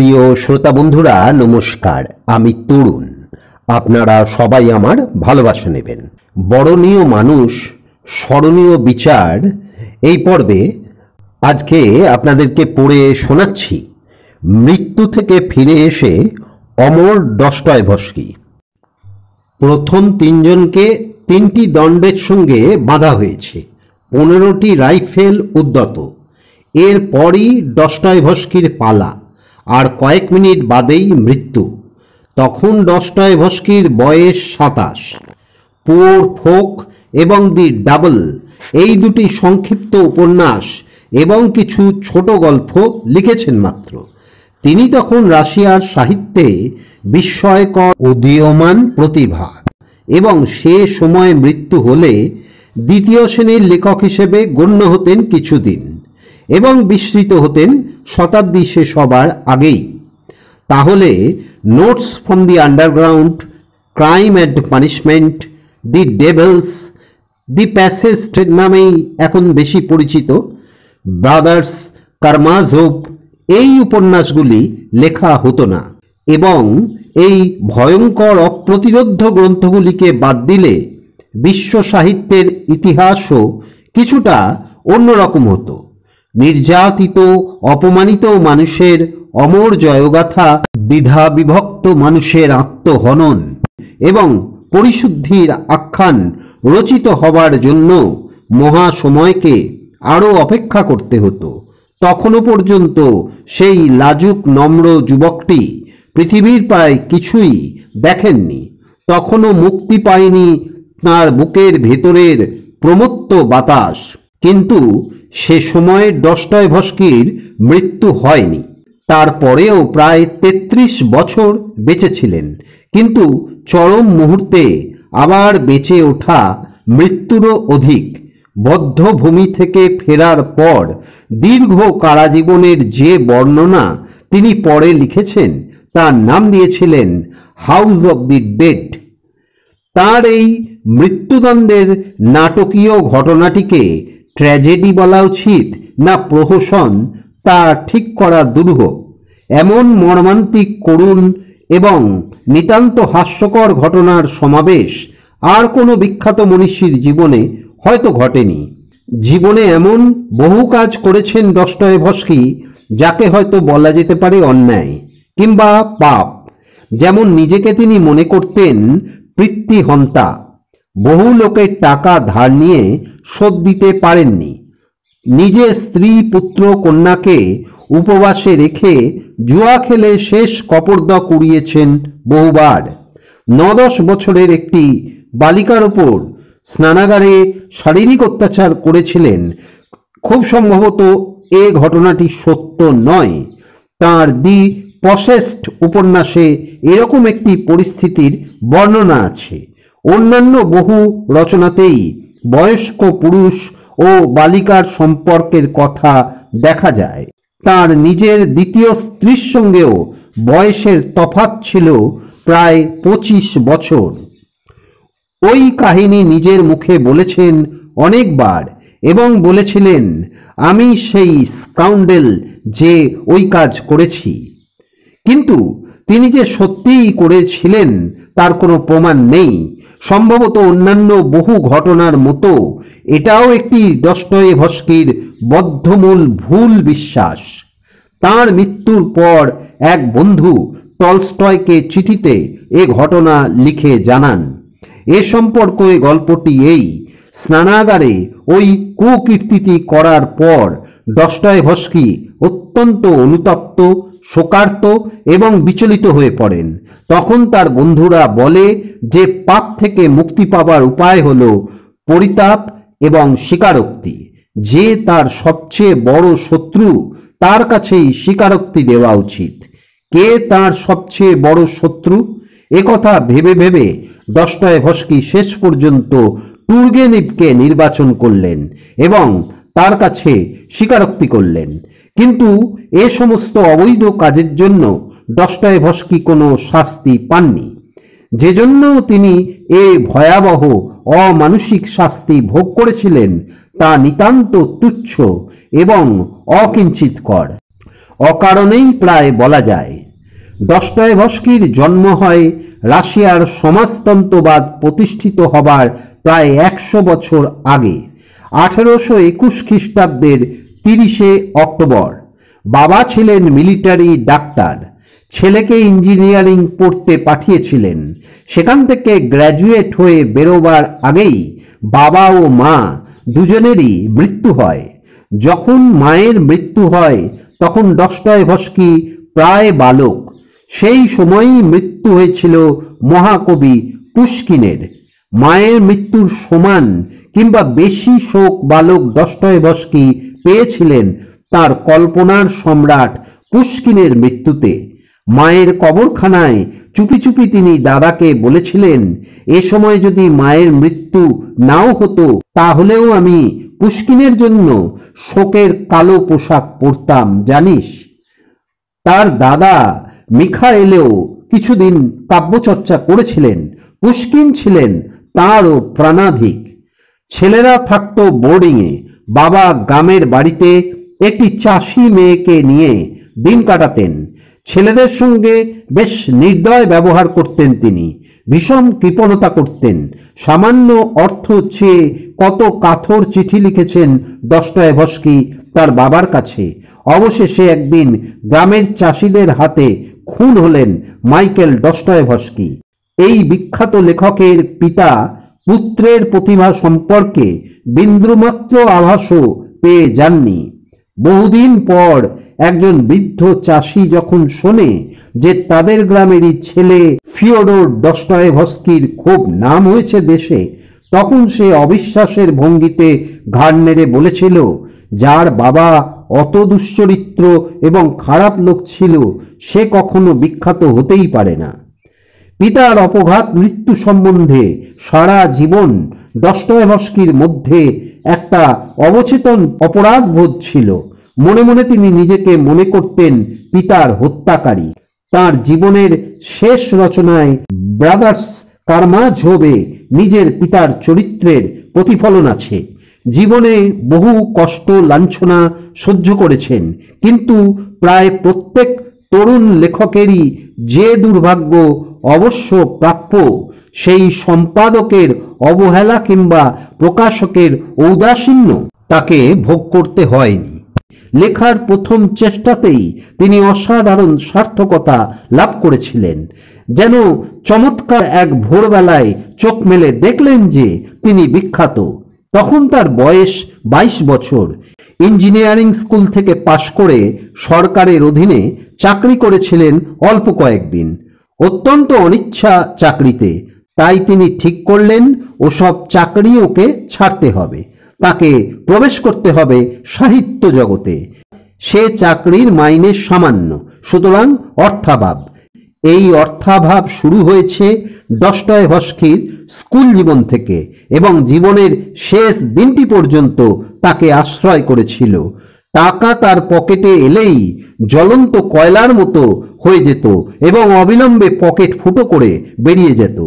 প্রিয় শ্রোতা বন্ধুরা নমস্কার, আমি তরুণ। আপনারা সবাই আমার ভালোবাসা নেবেন। বরণীয় মানুষ, স্মরণীয় বিচার এই পর্বে আজকে আপনাদেরকে পড়ে শোনাচ্ছি মৃত্যু থেকে ফিরে এসে অমর ডস্টয়ভস্কি। প্রথম তিনজনকে তিনটি দণ্ডের সঙ্গে বাঁধা হয়েছে, 15টি রাইফেল উদ্যত। এরপরই ডস্টয়ভস্কির পালা, আর কয়েক মিনিট বাদেই মৃত্যু। তখন ডস্টয়ভস্কির বয়স 27। পুওর ফোক এবং দি ডাবল এই দুটি সংক্ষিপ্ত উপন্যাস এবং কিছু ছোট গল্প লিখেছেন মাত্র। তিনি তখন রাশিয়ার সাহিত্যে বিস্ময়কর উদীয়মান প্রতিভা, এবং সে সময় মৃত্যু হলে দ্বিতীয় শ্রেণীর লেখক হিসেবে গণ্য হতেন কিছুদিন, এবং বিস্মৃত হতেন শতাব্দী শেষ হবার আগেই। তাহলে notes from the underground, crime and punishment, the Devil's, the passage নামেই এখন বেশি পরিচিত, ব্রাদার্স কারমাজোভ এই উপন্যাসগুলি লেখা হতো না, এবং এই ভয়ঙ্কর অপ্রতিরোধ্য গ্রন্থগুলিকে বাদ দিলে বিশ্ব সাহিত্যের ইতিহাসও কিছুটা অন্যরকম হতো। নির্যাতিত অপমানিত মানুষের অমর জয়গাথা, দ্বিধা বিভক্ত মানুষের আত্মহনন এবং পরিশুদ্ধির আখ্যান রচিত হবার জন্য মহাসময়কে আরও অপেক্ষা করতে হতো। তখনও পর্যন্ত সেই লাজুক নম্র যুবকটি পৃথিবীর প্রায় কিছুই দেখেননি। তখনও মুক্তি পায়নি তাঁর বুকের ভেতরের প্রমত্ত বাতাস। কিন্তু সে সময় ডস্টয়ভস্কির মৃত্যু হয়নি। তারপরেও প্রায় 33 বছর বেঁচে ছিলেন, কিন্তু চরম মুহূর্তে আবার বেঁচে ওঠা মৃত্যুরও অধিক। বদ্ধভূমি থেকে ফেরার পর দীর্ঘ কারাজীবনের যে বর্ণনা তিনি পরে লিখেছেন তার নাম দিয়েছিলেন হাউস অব দি ডেড। তার এই মৃত্যুদণ্ডের নাটকীয় ঘটনাটিকে ট্র্যাজেডি বলা উচিত না প্রহসন তা ঠিক করা দুরূহ। এমন মর্মান্তিক, করুণ এবং নিতান্ত হাস্যকর ঘটনার সমাবেশ আর কোনো বিখ্যাত মনীষীর জীবনে হয়তো ঘটেনি। জীবনে এমন বহু কাজ করেছেন ডস্টয়ভস্কি যাকে হয়তো বলা যেতে পারে অন্যায় কিংবা পাপ। যেমন নিজেকে তিনি মনে করতেন পিতৃহন্তা। বহু লোকের টাকা ধার নিয়ে শোধ দিতে পারেননি। নিজের স্ত্রী পুত্র কন্যাকে উপবাসে রেখে জুয়া খেলে শেষ কপর্দা কুড়িয়েছেন বহুবার। 9-10 বছরের একটি বালিকার ওপর স্নানাগারে শারীরিক অত্যাচার করেছিলেন। খুব সম্ভবত এ ঘটনাটি সত্য নয়। তাঁর দি পসেসড উপন্যাসে এরকম একটি পরিস্থিতির বর্ণনা আছে। অন্যান্য বহু রচনাতেই বয়স্ক পুরুষ ও বালিকার সম্পর্কের কথা দেখা যায়। তার নিজের দ্বিতীয় স্ত্রীর সঙ্গেও বয়সের তফাৎ ছিল প্রায় 25 বছর। ওই কাহিনী নিজের মুখে বলেছেন অনেকবার, এবং বলেছিলেন, আমি সেই স্কাউন্ডেল যে ওই কাজ করেছি। কিন্তু তিনি যে সত্যিই করেছিলেন তার কোনো প্রমাণ নেই। সম্ভবত অন্যান্য বহু ঘটনার মতো এটাও একটি ডস্টয়ভস্কির বদ্ধমূল ভুল বিশ্বাস। তাঁর মৃত্যুর পর এক বন্ধু টলস্টয়কে চিঠিতে এ ঘটনা লিখে জানান। এ সম্পর্কে গল্পটি এই: স্নানাগারে ওই কুকীর্তিটি করার পর ডস্টয়ভস্কি অত্যন্ত অনুতপ্ত, শোকার্ত এবং বিচলিত হয়ে পড়েন। তখন তার বন্ধুরা বলে যে পাপ থেকে মুক্তি পাবার উপায় হল পরিতাপ এবং স্বীকারোক্তি। যে তার সবচেয়ে বড় শত্রু তার কাছেই স্বীকারোক্তি দেওয়া উচিত। কে তার সবচেয়ে বড় শত্রু? একথা ভেবে ভেবে ডস্টয়ভস্কি শেষ পর্যন্ত টুর্গেনিভকে নির্বাচন করলেন এবং তার কাছে স্বীকারোক্তি করলেন। কিন্তু এ সমস্ত অবৈধ কাজের জন্য ডস্টয়ভস্কি কোনো শাস্তি পাননি। যে জন্য তিনি এ ভয়াবহ অমানুষিক শাস্তি ভোগ করেছিলেন তা নিতান্ত তুচ্ছ এবং অকিঞ্চিতকর। অকারণেই প্রায় বলা যায়। দস্তয়েভস্কির জন্ম হয় রাশিয়ার সমাজতন্ত্রবাদ প্রতিষ্ঠিত হবার প্রায় 100 বছর আগে, 1821 খ্রিস্টাব্দের 30শে অক্টোবর। বাবা ছিলেন মিলিটারি ডাক্তার, ছেলেকে ইঞ্জিনিয়ারিং পড়তে পাঠিয়েছিলেন। সেখান থেকে গ্র্যাজুয়েট হয়ে বেরোবার আগেই বাবা ও মা দুজনেরই মৃত্যু হয়। যখন মায়ের মৃত্যু হয় তখন দস্তয়েভস্কি প্রায় বালক। সেই সময়ই মৃত্যু হয়েছিল মহাকবি পুশকিনের। মায়ের মৃত্যুর সমান কিংবা বেশি শোক বালক দস্তয়েভস্কি পেয়েছিলেন তার কল্পনার সম্রাট পুশকিনের মৃত্যুতে। মায়ের কবরখানায় চুপি চুপি তিনি দাদাকে বলেছিলেন, এ সময় যদি মায়ের মৃত্যু নাও হতো তাহলেও আমি পুশকিনের জন্য শোকের কালো পোশাক পরতাম জানিস। তার দাদা মিখাইলেও কিছুদিন কাব্যচর্চা করেছিলেন। পুশকিন ছিলেন তাঁরও প্রাণাধিক। ছেলেরা থাকতো বোর্ডিংয়ে। বাবা গ্রামের বাড়িতে একটি চাষি মেয়েকে নিয়ে দিন কাটাতেন। ছেলেদের সঙ্গে বেশ নির্দয় ব্যবহার করতেন তিনি। ভীষণ কৃপণতা করতেন। সামান্য অর্থ চেয়ে কত কাতর চিঠি লিখেছেন দস্তয়েভস্কি তার বাবার কাছে। অবশেষে একদিন গ্রামের চাষিদের হাতে খুন হলেন মাইকেল দস্তয়েভস্কি। এই বিখ্যাত লেখকের পিতা পুত্রের প্রতিভা সম্পর্কে বিন্দুমাত্র আভাসও পেয়ে যাননি। বহুদিন পর একজন বৃদ্ধ চাষি যখন শোনে যে তাদের গ্রামেরই ছেলে ফিওডর দস্তয়েভস্কির খুব নাম হয়েছে দেশে, তখন সে অবিশ্বাসের ভঙ্গিতে ঘাড় নেড়ে বলেছিল, যার বাবা অত দুশ্চরিত্র এবং খারাপ লোক ছিল সে কখনো বিখ্যাত হতেই পারে না। পিতার অপঘাত মৃত্যু সম্বন্ধে সারা জীবন দস্তয়েভস্কির মধ্যে একটা অবচেতন অপরাধবোধ ছিল। মনে মনে তিনি নিজেকে মনে করতেন পিতার হত্যাকারী। তার জীবনের শেষ রচনায় ব্রাদার্স কারামাঝোভে নিজের পিতার চরিত্রের প্রতিফলন আছে। জীবনে বহু কষ্ট লাঞ্ছনা সহ্য করেছেন, কিন্তু প্রায় প্রত্যেক তরুণ লেখকেরই যে দুর্ভাগ্য অবশ্য প্রাপ্য, সেই সম্পাদকের অবহেলা কিংবা প্রকাশকের ঔদাসীন্য তাকে ভোগ করতে হয়নি। লেখার প্রথম চেষ্টাতেই তিনি অসাধারণ সার্থকতা লাভ করেছিলেন। যেন চমৎকার এক ভোরবেলায় চোখ মেলে দেখলেন যে তিনি বিখ্যাত। তখন তার বয়স 22 বছর। ইঞ্জিনিয়ারিং স্কুল থেকে পাশ করে সরকারের অধীনে চাকরি করেছিলেন অল্প কয়েকদিন। অত্যন্ত অনিচ্ছা চাকরিতে, তাই তিনি ঠিক করলেন ওসব চাকরি ওকে ছাড়তে হবে, তাকে প্রবেশ করতে হবে সাহিত্য জগতে। সে চাকরির মাইনে সামান্য, সুতরাং অর্থাভাব। এই অর্থাভাব শুরু হয়েছে দস্তয়েভস্কির স্কুল জীবন থেকে এবং জীবনের শেষ দিনটি পর্যন্ত তাকে আশ্রয় করেছিল। টাকা তার পকেটে এলেই জ্বলন্ত কয়লার মতো হয়ে যেত এবং অবিলম্বে পকেট ফুটো করে বেরিয়ে যেত।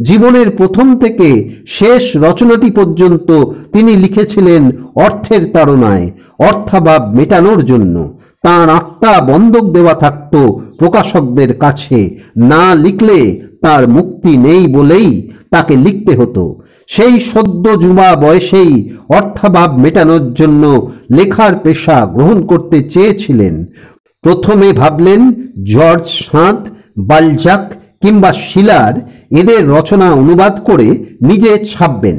জীবনের প্রথম থেকে শেষ রচনাটি পর্যন্ত তিনি লিখেছিলেন অর্থের তাড়নায়, অর্থাভাব মেটানোর জন্য। তাঁর আত্মা বন্ধক দেওয়া থাকত প্রকাশকদের কাছে। না লিখলে তার মুক্তি নেই বলেই তাকে লিখতে হতো। সেই সদ্য যুবা বয়সেই অর্থাভাব মেটানোর জন্য লেখার পেশা গ্রহণ করতে চেয়েছিলেন। প্রথমে ভাবলেন জর্জ সাঁত, বালজাক কিংবা শিলার এদের রচনা অনুবাদ করে নিজে ছাপবেন,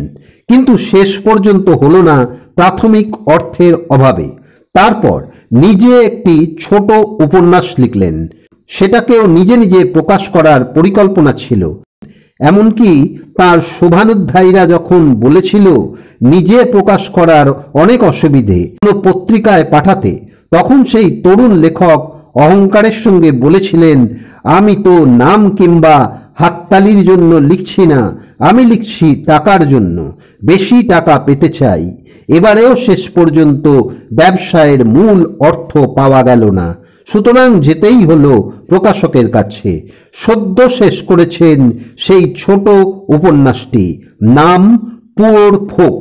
কিন্তু শেষ পর্যন্ত হলো না প্রাথমিক অর্থের অভাবে। তারপর নিজে একটি ছোট উপন্যাস লিখলেন। সেটাকেও নিজে নিজে প্রকাশ করার পরিকল্পনা ছিল। এমনকি তার শুভানুধ্যায়ীরা যখন বলেছিল নিজে প্রকাশ করার অনেক অসুবিধে কোনো পত্রিকায় পাঠাতে, তখন সেই তরুণ লেখক অহংকারের সঙ্গে বলেছিলেন, আমি তো নাম কিংবা হাততালির জন্য লিখছি না, আমি লিখছি টাকার জন্য, বেশি টাকা পেতে চাই। এবারেও শেষ পর্যন্ত ব্যবসায়ের মূল অর্থ পাওয়া গেল না, সুতরাং যেতেই হলো প্রকাশকের কাছে। সদ্য শেষ করেছেন সেই ছোট উপন্যাসটি, নাম পুওর ফোক।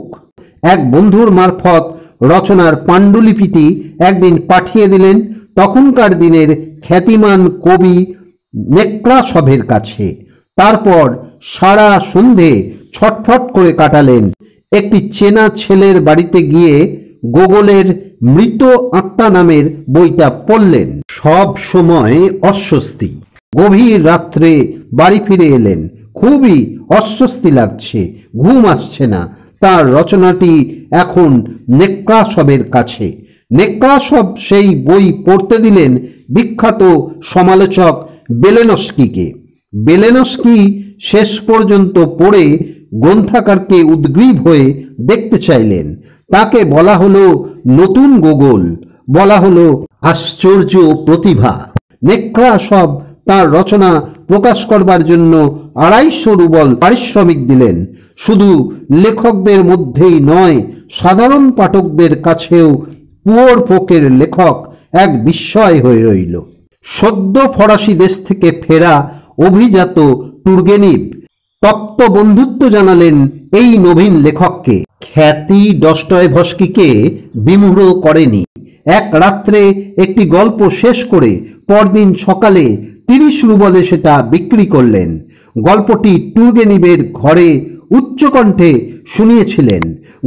এক বন্ধুর মারফত রচনার পাণ্ডুলিপিটি একদিন পাঠিয়ে দিলেন তখনকার দিনের খ্যাতিমান কবি নেক্রাসভের কাছে। তারপর সারা সন্ধে ছটফট করে কাটালেন। একটি চেনা ছেলের বাড়িতে গিয়ে গোগলের মৃত আত্মা নামের বইটা পড়লেন। সব সময় অস্বস্তি। গভীর রাত্রে বাড়ি ফিরে এলেন, খুবই অস্বস্তি লাগছে, ঘুম আসছে না। তার রচনাটি এখন নেক্রাসভের কাছে। নেক্রাসভ সেই বই পড়তে দিলেন বিখ্যাত সমালোচক বেলেনস্কিকে। বেলেনস্কি শেষ পর্যন্ত পড়ে গ্রন্থাকারকে উদ্গ্রীব হয়ে দেখতে চাইলেন। তাকে বলা হলো নতুন গোগল, বলা হলো আশ্চর্য প্রতিভা। নেক্রাসভ তার রচনা প্রকাশ করবার জন্য 250 রুবল পারিশ্রমিক দিলেন। শুধু লেখকদের মধ্যেই নয়, সাধারণ পাঠকদের কাছেও পুয়োর পোকের লেখক এক বিস্ময় হয়ে রইল। সদ্য ফরাসি দেশ থেকে ফেরা অভিজাত টুর্গেনিভ তপ্ত বন্ধুত্ব জানালেন এই নবীন লেখককে। খ্যাতি ডস্টয়েভস্কিকে বিমূঢ় করেনি। এক রাত্রে একটি গল্প শেষ করে পরদিন সকালে 30 রুবলে সেটা বিক্রি করলেন। গল্পটি টুর্গেনিভের ঘরে উচ্চকণ্ঠে শুনিয়েছিলেন।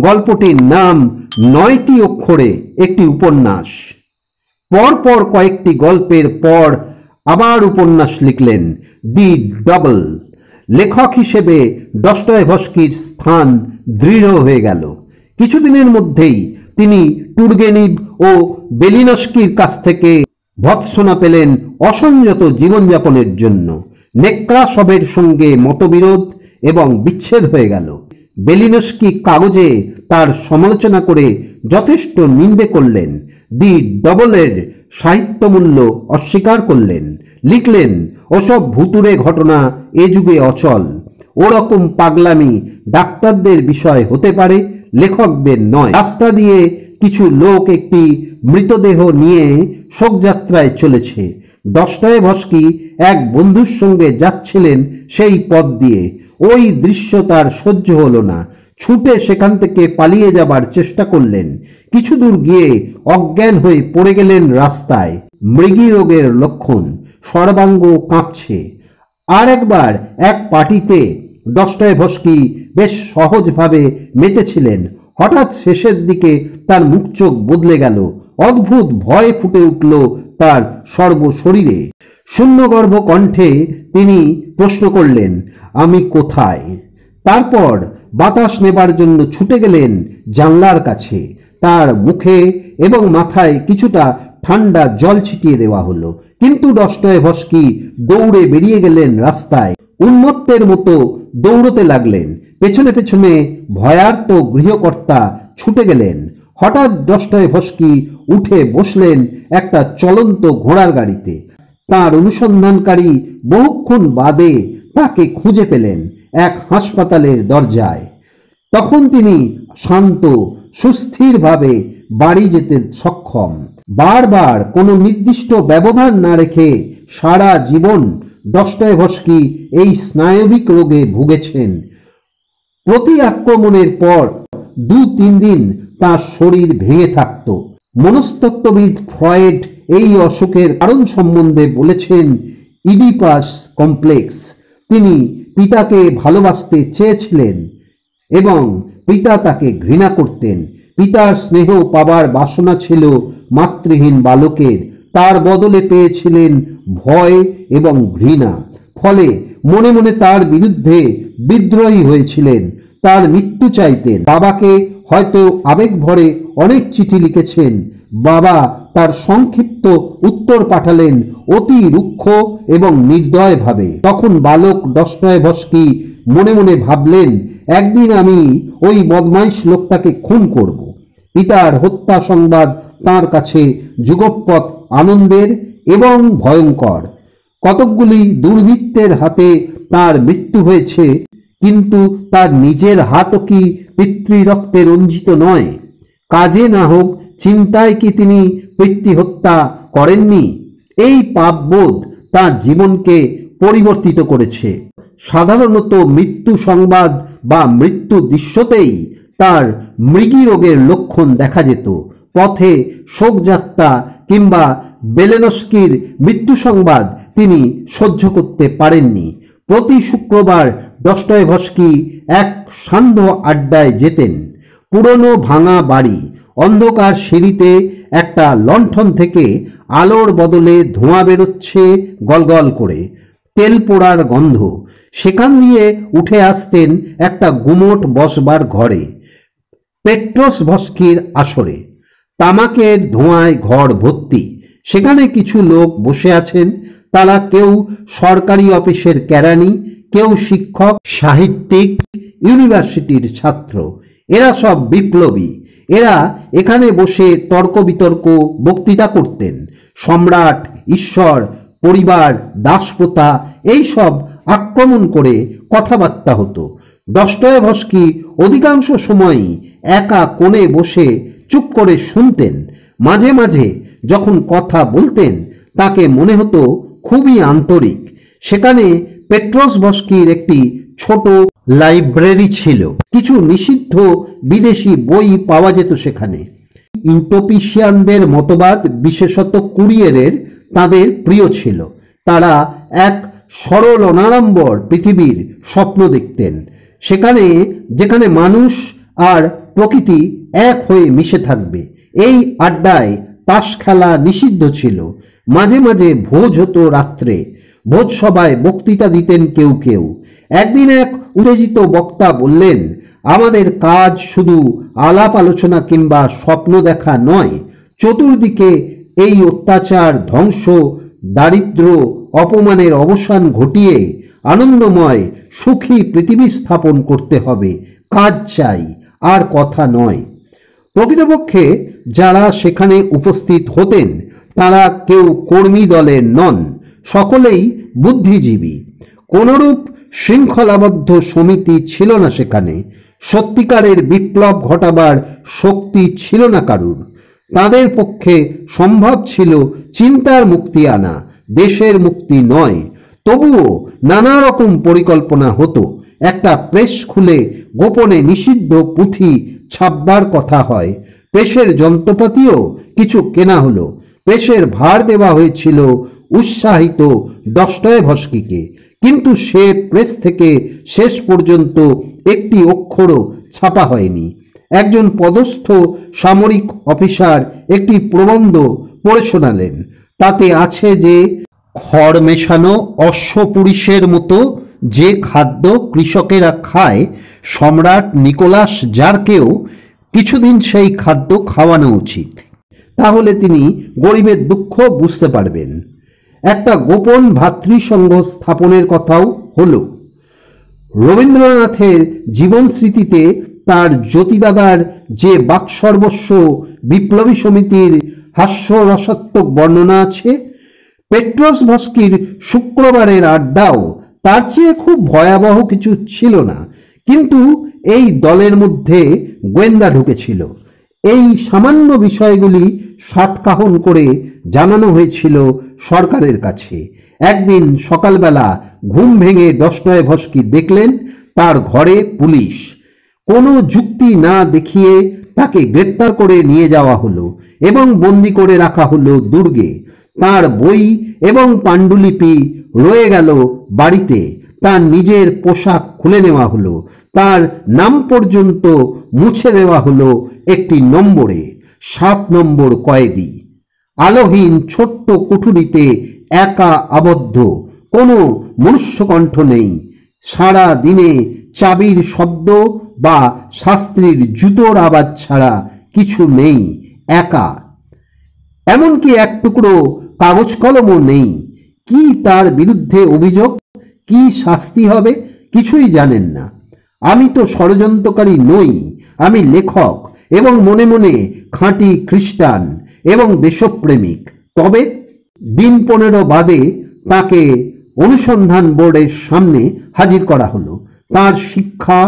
গল্পটির নাম 9টি অক্ষরে একটি উপন্যাস। পরপর কয়েকটি গল্পের পর আবার উপন্যাস লিখলেন, দি ডবল। লেখক হিসেবে ডস্টয়েভস্কির স্থান দৃঢ় হয়ে গেল। কিছুদিনের মধ্যেই তিনি টুর্গেনিভ ও বেলিনস্কির কাছ থেকে ভৎসনা পেলেন অসংযত জীবনযাপনের জন্য। নেক্রাসভের সঙ্গে মতবিরোধ এবং বিচ্ছেদ হয়ে গেল। বেলিনস্কি কাগজে তার সমালোচনা করে যথেষ্ট নিন্দে করলেন। দি ডবলের সাহিত্যমূল্য অস্বীকার করলেন। লিখলেন, ওসব ভুতুড়ে ঘটনা এ যুগে অচল। ওরকম পাগলামি ডাক্তারদের বিষয় হতে পারে, লেখকদের নয়। রাস্তা দিয়ে কিছু লোক একটি মৃতদেহ নিয়ে শোকযাত্রায় চলেছে। ডস্টয়েভস্কি এক বন্ধুর সঙ্গে যাচ্ছিলেন সেই পথ দিয়ে। ওই দৃশ্য তার সহ্য হলো না। ছুটে সেখান থেকে পালিয়ে যাবার চেষ্টা করলেন। কিছু দূর গিয়ে অজ্ঞান হয়ে পড়ে গেলেন রাস্তায়। মৃগী রোগের লক্ষণ, সর্বাঙ্গ কাঁপছে। আর একবার এক পার্টিতে ডস্টয়েভস্কি বেশ সহজভাবে মেতেছিলেন। হঠাৎ শেষের দিকে তার মুখ চোখ বদলে গেল। অদ্ভুত ভয় ফুটে উঠল তার সর্বশরীরে। শূন্যগর্ভ কণ্ঠে তিনি প্রশ্ন করলেন, আমি কোথায়? তারপর বাতাস নেবার জন্য ছুটে গেলেন জানলার কাছে। তার মুখে এবং মাথায় কিছুটা ঠান্ডা জল ছিটিয়ে দেওয়া হলো। কিন্তু ডস্টয়েভস্কি দৌড়ে বেরিয়ে গেলেন রাস্তায়। উন্মত্তের মতো দৌড়তে লাগলেন। পেছনে পেছনে ভয়ার্ত গৃহকর্তা ছুটে গেলেন। হঠাৎ ডস্টয়েভস্কি উঠে বসলেন একটা চলন্ত ঘোড়ার গাড়িতে। তার অনুসন্ধানকারী বহুক্ষণ বাদে তাকে খুঁজে পেলেন এক হাসপাতালের দরজায়। তখন তিনি শান্ত সুস্থিরভাবে বাড়ি যেতে সক্ষম। বারবার কোনো নির্দিষ্ট ব্যবধান না রেখে সারা জীবন ডস্টয়েভস্কি এই স্নায়বিক রোগে ভুগেছেন। প্রতি আক্রমণের পর 2-3 দিন তার শরীর ভেঙে থাকত। মনস্তত্ত্ববিদ ফ্রয়েড এই অসুখের কারণ সম্বন্ধে বলেছেন ইডিপাস কমপ্লেক্স। তিনি পিতাকে ভালোবাসতে চেয়েছিলেন এবং পিতা তাকে ঘৃণা করতেন। পিতার স্নেহ পাবার বাসনা ছিল মাতৃহীন বালকের, তার বদলে পেয়েছিলেন ভয় এবং ঘৃণা। ফলে মনে মনে তার বিরুদ্ধে বিদ্রোহী হয়েছিলেন, তার মৃত্যু চাইতেন। বাবাকে হয়তো আবেগ ভরে অনেক চিঠি লিখেছেন। বাবা তার সংক্ষিপ্ত উত্তর পাঠালেন অতি রুক্ষ এবং নির্দয়ভাবে। তখন বালক ডস্টয়েভস্কি মনে মনে ভাবলেন, একদিন আমি ওই বদমাইশ লোকটাকে খুন করব। পিতার হত্যা সংবাদ তার কাছে যুগপৎ আনন্দের এবং ভয়ঙ্কর। কতকগুলি দুর্বৃত্তের হাতে তার মৃত্যু হয়েছে, কিন্তু তার নিজের হাতও কি পিতৃরক্তে রঞ্জিত নয়? কাজে না হোক চিন্তায় কি তিনি পিতৃহত্যা করেননি? এই পাপবোধ তার জীবনকে পরিবর্তিত করেছে। সাধারণত মৃত্যু সংবাদ বা মৃত্যু দৃশ্যতেই তার মৃগী রোগের লক্ষণ দেখা যেত। পথে শোকযাত্রা কিংবা বেলেনস্কির মৃত্যু সংবাদ তিনি সহ্য করতে পারেননি। প্রতি শুক্রবার দস্তয়েভস্কি এক সান্ধ্য আড্ডায় যেতেন। পুরনো ভাঙা বাড়ি, অন্ধকার সিঁড়িতে একটা লণ্ঠন থেকে আলোর বদলে ধোঁয়া বেরোচ্ছে গলগল করে, তেল পোড়ার গন্ধ। সেখান দিয়ে উঠে আসতেন একটা গুমোট বসবার ঘরে, পেট্রোসভস্কির আসরে। তামাকের ধোঁয়ায় ঘর ভর্তি। সেখানে কিছু লোক বসে আছেন। তারা কেউ সরকারি অফিসের কেরানি, কেউ শিক্ষক, সাহিত্যিক, ইউনিভার্সিটির ছাত্র। এরা সব বিপ্লবী। এরা এখানে বসে তর্ক বিতর্ক, বক্তৃতা করতেন। সম্রাট, ঈশ্বর, পরিবার, দাসপ্রথা এইসব আক্রমণ করে কথাবার্তা হতো। দস্তয়েভস্কি অধিকাংশ সময়ই একা কোণে বসে চুপ করে শুনতেন। মাঝে মাঝে যখন কথা বলতেন তাকে মনে হতো খুবই আন্তরিক। সেখানে পেট্রোসভস্কির একটি ছোট লাইব্রেরি ছিল। কিছু নিষিদ্ধ বিদেশি বই পাওয়া যেত সেখানে। ইউটোপিশিয়ানদের মতবাদ, বিশেষত কুরিয়েরের, তাদের প্রিয় ছিল। তারা এক সরল অনাড়ম্বর পৃথিবীর স্বপ্ন দেখতেন, যেখানে মানুষ আর প্রকৃতি এক হয়ে মিশে থাকবে। এই আড্ডায় তাস খেলা নিষিদ্ধ ছিল। মাঝে মাঝে ভোজ হতো রাত্রে। ভোজ সভায় বক্তৃতা দিতেন কেউ কেউ। একদিন এক উত্তেজিত বক্তা বললেন, আমাদের কাজ শুধু আলাপ আলোচনা কিংবা স্বপ্ন দেখা নয়। চতুর্দিকে এই অত্যাচার, ধ্বংস, দারিদ্র, অপমানের অবসান ঘটিয়ে আনন্দময় সুখী পৃথিবী স্থাপন করতে হবে। কাজ চাই, আর কথা নয়। প্রকৃতপক্ষে যারা সেখানে উপস্থিত হতেন তারা কেউ কর্মী দলের নন, সকলেই বুদ্ধিজীবী। কোনরূপ শৃঙ্খলাবদ্ধ সমিতি ছিল না সেখানে। সত্যিকারের বিপ্লব ঘটাবার শক্তি ছিল না কারুর। তাদের পক্ষে সম্ভব ছিল চিন্তার মুক্তি আনা, দেশের মুক্তি নয়। তবুও নানা রকম পরিকল্পনা হতো। একটা প্রেস খুলে গোপনে নিষিদ্ধ পুঁথি ছাপবার কথা হয়। প্রেসের যন্ত্রপাতিও কিছু কেনা হলো। প্রেসের ভার দেওয়া হয়েছিল উৎসাহিত দস্তয়েভস্কিকে। কিন্তু সে প্রেস থেকে শেষ পর্যন্ত একটি অক্ষরও ছাপা হয়নি। একজন পদস্থ সামরিক অফিসার একটি প্রবন্ধ পড়ে শোনালেন। তাতে আছে যে খড় মেশানো অশ্বপুরীষের মতো যে খাদ্য কৃষকেরা খায়, সম্রাট নিকোলাস জারকেও কিছুদিন সেই খাদ্য খাওয়ানো উচিত। তাহলে তিনি গরিবের দুঃখ বুঝতে পারবেন। একটা গোপন ভাতৃসংঘ স্থাপনের কথাও হলো। রবীন্দ্রনাথের জীবন স্মৃতিতে তার জ্যোতিদাদার যে বাকসর্বস্ব বিপ্লবী সমিতির হাস্যরসাত্মক বর্ণনা আছে, পেট্রোসভস্কির শুক্রবারের আড্ডাও তার চেয়ে খুব ভয়াবহ কিছু ছিল না। কিন্তু এই দলের মধ্যে গোয়েন্দা ঢুকেছিল। এই সামান্য বিষয়গুলি সাতকাহন করে জানানো হয়েছিল সরকারের কাছে। একদিন সকালবেলা ঘুম ভেঙে দস্তয়েভস্কি দেখলেন তার ঘরে পুলিশ। কোনো যুক্তি না দেখিয়ে তাকে গ্রেপ্তার করে নিয়ে যাওয়া হলো এবং বন্দি করে রাখা হলো দুর্গে। তার বই এবং পাণ্ডুলিপি রয়ে গেল বাড়িতে। তার নিজের পোশাক খুলে নেওয়া হলো। তার নাম পর্যন্ত মুছে দেওয়া হলো একটি নম্বরে, 7 নম্বর কয়েদি। আলোহীন ছোট্ট কুঠুরিতে একা আবদ্ধ, কোনো মনুষ্যকণ্ঠ নেই। সারা দিনে চাবির শব্দ বা শাস্ত্রীর জুতোর আওয়াজ ছাড়া কিছু নেই। একা, এমনকি এক টুকরো কাগজ কলমও নেই। কি তার বিরুদ্ধে অভিযোগ, কি শাস্তি হবে, কিছুই জানেন না। আমি তো ষড়যন্ত্রকারী নই, আমি লেখক এবং মনে মনে খাঁটি খ্রিস্টান এবং দেশপ্রেমিক। তবে দিন 15 বাদে তাকে অনুসন্ধান বোর্ডের সামনে হাজির করা হলো। তার শিক্ষা,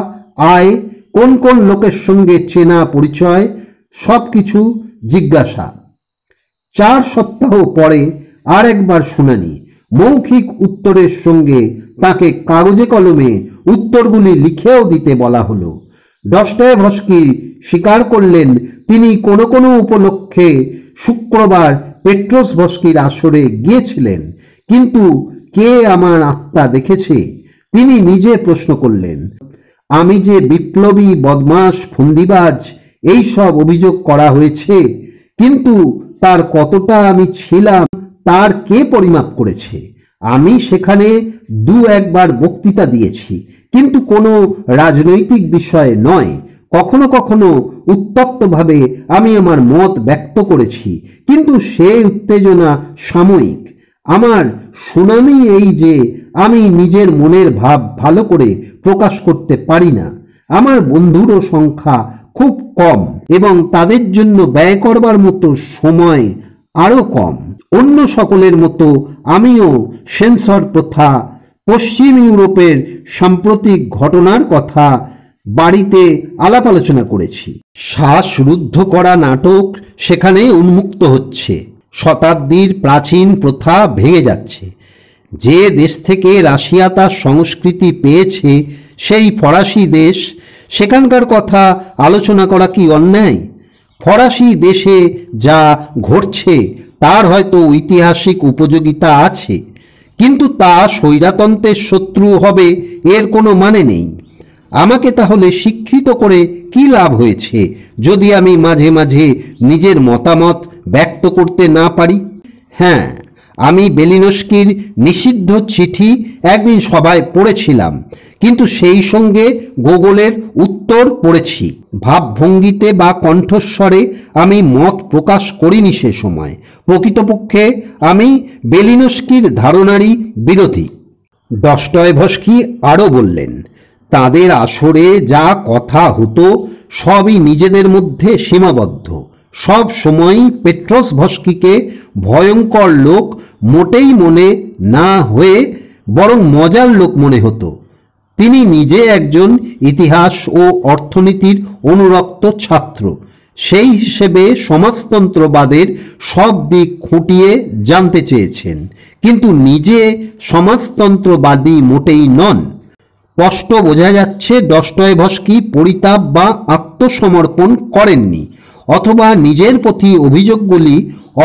আয়, কোন কোন লোকের সঙ্গে চেনা পরিচয়, সবকিছু জিজ্ঞাসা। 4 সপ্তাহ পরে আর একবার শুনানি। মৌখিক উত্তরের সঙ্গে তাকে কাগজে কলমে উত্তরগুলি লিখেও দিতে বলা হলো। ডস্টয়েভস্কি স্বীকার করলেন তিনি কোনো কোনো উপলক্ষে শুক্রবার পেট্রোসভস্কির আসরে গিয়েছিলেন, কিন্তু কে আমার আত্মা দেখেছে? তিনি নিজে প্রশ্ন করলেন। আমি যে বিপ্লবী, বদমাশ, ফন্দিবাজ এই সব অভিযোগ করা হয়েছে, কিন্তু তার কতটা আমি ছিলাম তার কে পরিমাপ করেছে? আমি সেখানে দু একবার বক্তৃতা দিয়েছি, কিন্তু কোনো রাজনৈতিক বিষয়ে নয়। কখনো কখনো উত্তপ্তভাবে আমি আমার মত ব্যক্ত করেছি, কিন্তু সেই উত্তেজনা সাময়িক। আমার সুনামি এই যে আমি নিজের মনের ভাব ভালো করে প্রকাশ করতে পারি না। আমার বন্ধুরও সংখ্যা খুব কম এবং তাদের জন্য ব্যয় করবার মতো সময় আরও কম। অন্য সকলের মতো আমিও সেন্সর প্রথা, পশ্চিম ইউরোপের সাম্প্রতিক ঘটনার কথা বাড়িতে আলাপ আলোচনা করেছি। শ্বাসরুদ্ধ করা নাটক সেখানে উন্মুক্ত হচ্ছে। শতাব্দীর প্রাচীন প্রথা ভেঙে যাচ্ছে। যে দেশ থেকে রাশিয়া তার সংস্কৃতি পেয়েছে, সেই ফরাসি দেশ, সেখানকার কথা আলোচনা করা কি অন্যায়? ফরাসি দেশে যা ঘটছে তার হয়তো ঐতিহাসিক উপযোগিতা আছে, কিন্তু তা স্বৈরতন্ত্রের শত্রু হবে এর কোনো মানে নেই। আমাকে তাহলে শিক্ষিত করে কি লাভ হয়েছে যদি আমি মাঝে মাঝে নিজের মতামত ব্যক্ত করতে না পারি? হ্যাঁ, আমি বেলিনস্কির নিষিদ্ধ চিঠি একদিন সভায় পড়েছিলাম, কিন্তু সেই সঙ্গে গোগলের উত্তর পড়েছি। ভাবভঙ্গিতে বা কণ্ঠস্বরে আমি মত প্রকাশ করিনি সে সময়। প্রকৃতপক্ষে আমি বেলিনস্কির ধারণারই বিরোধী। ডস্টয়েভস্কি আরও বললেন, তাদের আসরে যা কথা হতো সবই নিজেদের মধ্যে সীমাবদ্ধ। সব সময়ই পেট্রোসভস্কিকে ভয়ঙ্কর লোক মোটেই মনে না হয়ে বরং মজার লোক মনে হতো। তিনি নিজে একজন ইতিহাস ও অর্থনীতির অনুরক্ত ছাত্র। সেই হিসেবে সমাজতন্ত্রবাদের সব দিক খুঁটিয়ে জানতে চেয়েছেন, কিন্তু নিজে সমাজতন্ত্রবাদী মোটেই নন। স্পষ্ট বোঝা যাচ্ছে ডস্টয়েভস্কি পরিতাপ বা আত্মসমর্পণ করেননি, অথবা নিজের প্রতি অভিযোগগুলি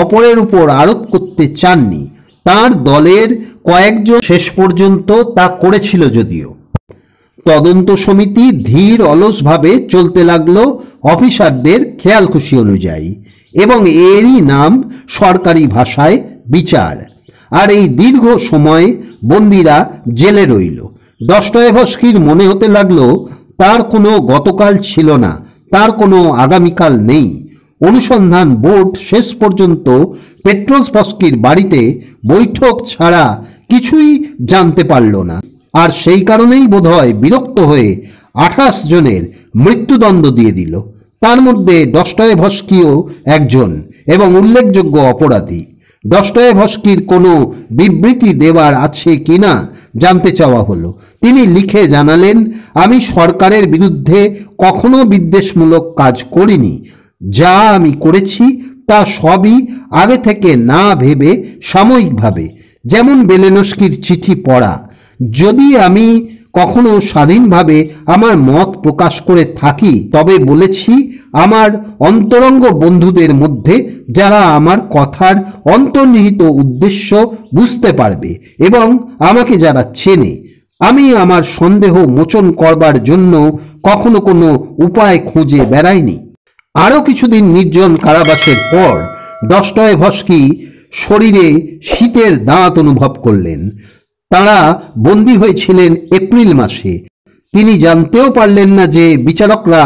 অপরের উপর আরোপ করতে চাননি। তার দলের কয়েকজন শেষ পর্যন্ত তা করেছিল যদিও। তদন্ত সমিতি ধীর অলসভাবে চলতে লাগলো অফিসারদের খেয়ালখুশি অনুযায়ী, এবং এরই নাম সরকারি ভাষায় বিচার। আর এই দীর্ঘ সময় বন্দীরা জেলে রইল। ডস্টয়েভস্কির মনে হতে লাগলো তার কোনো গতকাল ছিল না, তার কোনো আগামীকাল নেই। অনুসন্ধান বোর্ড শেষ পর্যন্ত পেট্রোসভস্কির বাড়িতে বৈঠক ছাড়া কিছুই জানতে পারল না, আর সেই কারণেই বোধহয় বিরক্ত হয়ে 28 জনের মৃত্যুদণ্ড দিয়ে দিল। তার মধ্যে ডস্টয়েভস্কিও একজন এবং উল্লেখযোগ্য অপরাধী। ডস্টয়েভস্কির কোনো বিবৃতি দেওয়ার আছে কিনা জানতে চাওয়া হলো। তিনি লিখে জানালেন, আমি সরকারের বিরুদ্ধে কখনো বিদ্বেষমূলক কাজ করিনি। যা আমি করেছি তা সবই আগে থেকে না ভেবে সাময়িকভাবে, যেমন বেলেনস্কির চিঠি পড়া। যদি আমি কখনো স্বাধীনভাবে আমার মত প্রকাশ করে থাকি, তবে বলেছি আমার অন্তরঙ্গ বন্ধুদের মধ্যে, যারা আমার কথার অন্তর্নিহিত উদ্দেশ্য বুঝতে পারবে এবং আমাকে যারা চেনে। আমি আমার সন্দেহ মোচন করবার জন্য কখনো কোনো উপায় খুঁজে বেড়াইনি। আরও কিছুদিন নির্জন কারাবাসের পর ডস্টয়েভস্কি শরীরে শীতের দাঁত অনুভব করলেন। তাঁরা বন্দী হয়েছিলেন এপ্রিল মাসে। তিনি জানতেও পারলেন না যে বিচারকরা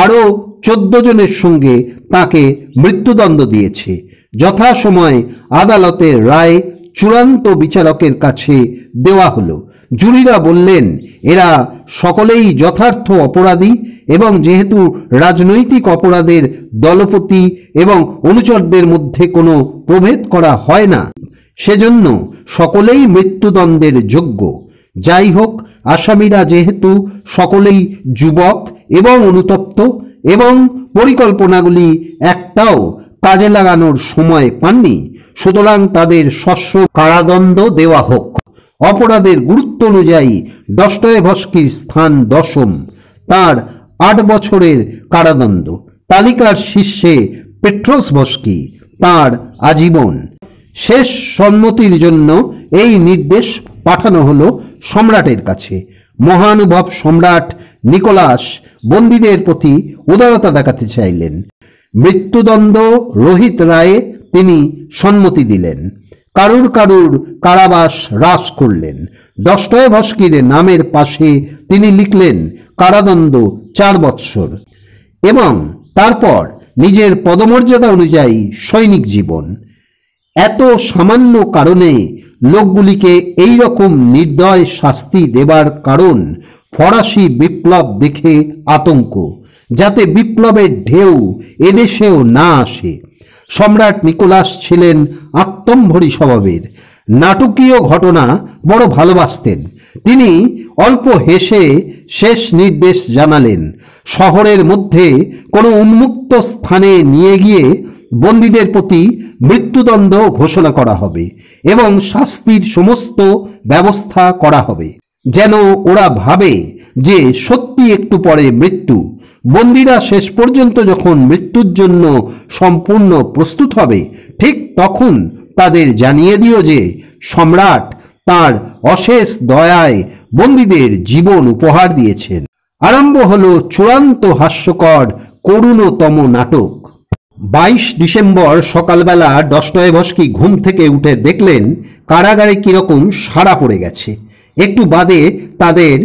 আরও 14 জনের সঙ্গে তাকে মৃত্যুদণ্ড দিয়েছে। যথাসময়ে আদালতের রায় চূড়ান্ত বিচারকের কাছে দেওয়া হলো। জুরিরা বললেন এরা সকলেই যথার্থ অপরাধী, এবং যেহেতু রাজনৈতিক অপরাধের দলপতি এবং অনুচরদের মধ্যে কোনো প্রভেদ করা হয় না, সেজন্য সকলেই মৃত্যুদণ্ডের যোগ্য। যাই হোক, আসামিরা যেহেতু সকলেই যুবক এবং অনুতপ্ত এবং পরিকল্পনাগুলি একটাও কাজে লাগানোর সময় পাননি, সুতরাং তাদের সশ্রম কারাদণ্ড দেওয়া হোক। অপরাধের গুরুত্ব অনুযায়ী ডস্টয়েভস্কির স্থান 10ম। তার 8 বছরের কারাদণ্ড। তালিকার শীর্ষে পেট্রোস ভস্কি, তাঁর আজীবন। শেষ সম্মতির জন্য এই নির্দেশ পাঠানো হলো সম্রাটের কাছে। মহানুভব সম্রাট নিকোলাস বন্দীদের প্রতি উদারতা দেখাতে চাইলেন। মৃত্যুদণ্ড রোহিত রায়ে তিনি সম্মতি দিলেন। কারুর কারুর কারাবাস হ্রাস করলেন। দস্তয়েভস্কির নামের পাশে তিনি লিখলেন কারাদণ্ড 4 বৎসর এবং তারপর নিজের পদমর্যাদা অনুযায়ী সৈনিক জীবন। এত সামান্য কারণে লোকগুলিকে এই রকম নির্দয় শাস্তি দেবার কারণ ফরাসি বিপ্লব দেখে আতঙ্ক, যাতে বিপ্লবের ঢেউ এদেশেও না আসে। সম্রাট নিকোলাস ছিলেন আত্মম্ভরী স্বভাবের। নাটকীয় ঘটনা বড় ভালোবাসতেন। তিনি অল্প হেসে শেষ নির্দেশ জানালেন, শহরের মধ্যে কোনো উন্মুক্ত স্থানে নিয়ে গিয়ে বন্দীদের প্রতি মৃত্যুদণ্ড ঘোষণা করা হবে এবং শাস্তির সমস্ত ব্যবস্থা করা হবে, যেন ওরা ভাবে যে সত্যি একটু পরে মৃত্যু। বন্দীরা শেষ পর্যন্ত যখন মৃত্যুর জন্য সম্পূর্ণ প্রস্তুত হবে, ঠিক তখন তাদের জানিয়ে দিও যে সম্রাট তাঁর অশেষ দয়ায় বন্দীদের জীবন উপহার দিয়েছেন। আরম্ভ হলো চূড়ান্ত হাস্যকর করুণতম নাটক। 22 ডিসেম্বর সকালবেলা দস্তয়েভস্কি ঘুম থেকে উঠে দেখলেন কারাগারে কিরকম সাড়া পড়ে গেছে। একটু বাদে তাদের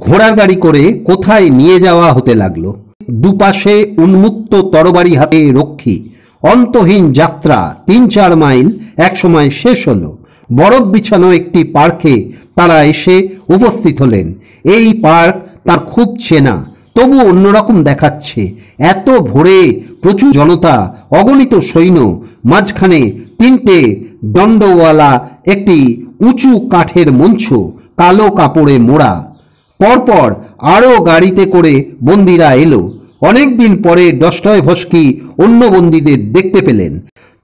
ঘোড়ার গাড়ি করে কোথায় নিয়ে যাওয়া হতে লাগলো। দুপাশে উন্মুক্ত তরবারি হাতে রক্ষী। অন্তহীন যাত্রা 3-4 মাইল একসময় শেষ হলো। বরফ বিছানো একটি পার্কে তারা এসে উপস্থিত হলেন। এই পার্ক তার খুব চেনা, তবু অন্যরকম দেখাচ্ছে। এত ভোরে প্রচুর জনতা, অগণিত সৈন্য, মাঝখানে 3টে দণ্ডওয়ালা একটি উঁচু কাঠের মঞ্চ, কালো কাপড়ে মোড়া। পরপর আরও গাড়িতে করে বন্দীরা এলো। অনেকদিন পরে দস্তয়েভস্কি অন্য বন্দীদের দেখতে পেলেন।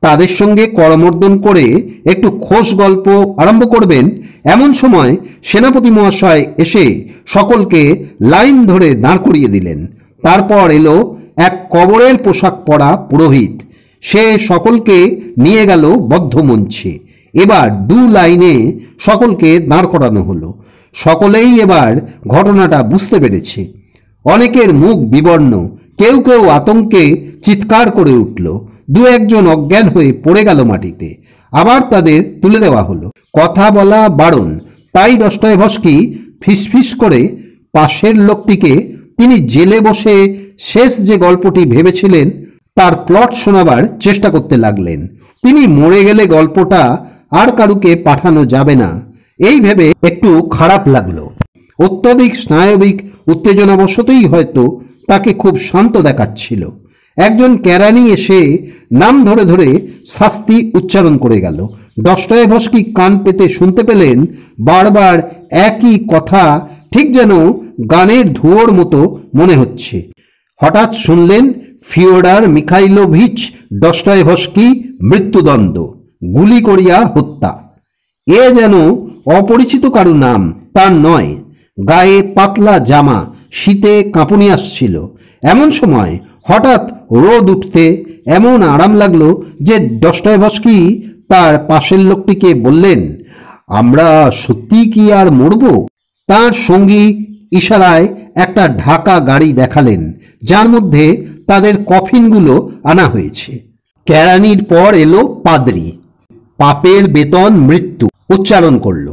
তাদের সঙ্গে করমর্দন করে একটু খোশ গল্প আরম্ভ করবেন, এমন সময় সেনাপতি মহাশয় এসে সকলকে লাইন ধরে দাঁড় করিয়ে দিলেন। তারপর এলো এক কবরের পোশাক পরা পুরোহিত। সে সকলকে নিয়ে গেল বদ্ধ মঞ্চে। এবার 2 লাইনে সকলকে দাঁড় করানো হলো। সকলেই এবার ঘটনাটা বুঝতে পেরেছে। অনেকের মুখ বিবর্ণ, কেউ কেউ আতঙ্কে চিৎকার করে উঠল। 2-1 অজ্ঞান হয়ে পড়ে গেল মাটিতে। আবার তাদের তুলে দেওয়া হলো। কথা বলা বারণ, তাই দস্তয়েভস্কি ফিসফিস করে পাশের লোকটিকে তিনি জেলে বসে শেষ যে গল্পটি ভেবেছিলেন তার প্লট শোনাবার চেষ্টা করতে লাগলেন। তিনি মরে গেলে গল্পটা আর কারুকে পাঠানো যাবে না, এই ভেবে একটু খারাপ লাগলো। অত্যধিক স্নায়বিক উত্তেজনাবশতই হয়তো তাকে খুব শান্ত দেখাচ্ছিল। একজন কেরানি এসে নাম ধরে ধরে শাস্তি উচ্চারণ করে গেল। দস্তয়েভস্কি কান পেতে শুনতে পেলেন বারবার একই কথা, ঠিক যেন গানের ধুয়োর মতো মনে হচ্ছে। হঠাৎ শুনলেন ফিওডর মিখাইলোভিচ দস্তয়েভস্কি মৃত্যুদণ্ড, গুলি করিয়া হত্যা। এ যেন অপরিচিত কারু নাম, তার নয়। গায়ে পাতলা জামা, শীতে কাঁপুনি আসছিল। এমন সময় হঠাৎ রোদ উঠতে এমন আরাম লাগলো যে দস্তয়েভস্কি তার পাশের লোকটিকে বললেন, আমরা সত্যি কি আর মরব? তার সঙ্গী ইশারায় একটা ঢাকা গাড়ি দেখালেন, যার মধ্যে তাদের কফিনগুলো আনা হয়েছে। কেরানির পর এলো পাদ্রী। পাপের বেতন মৃত্যু উচ্চারণ করল।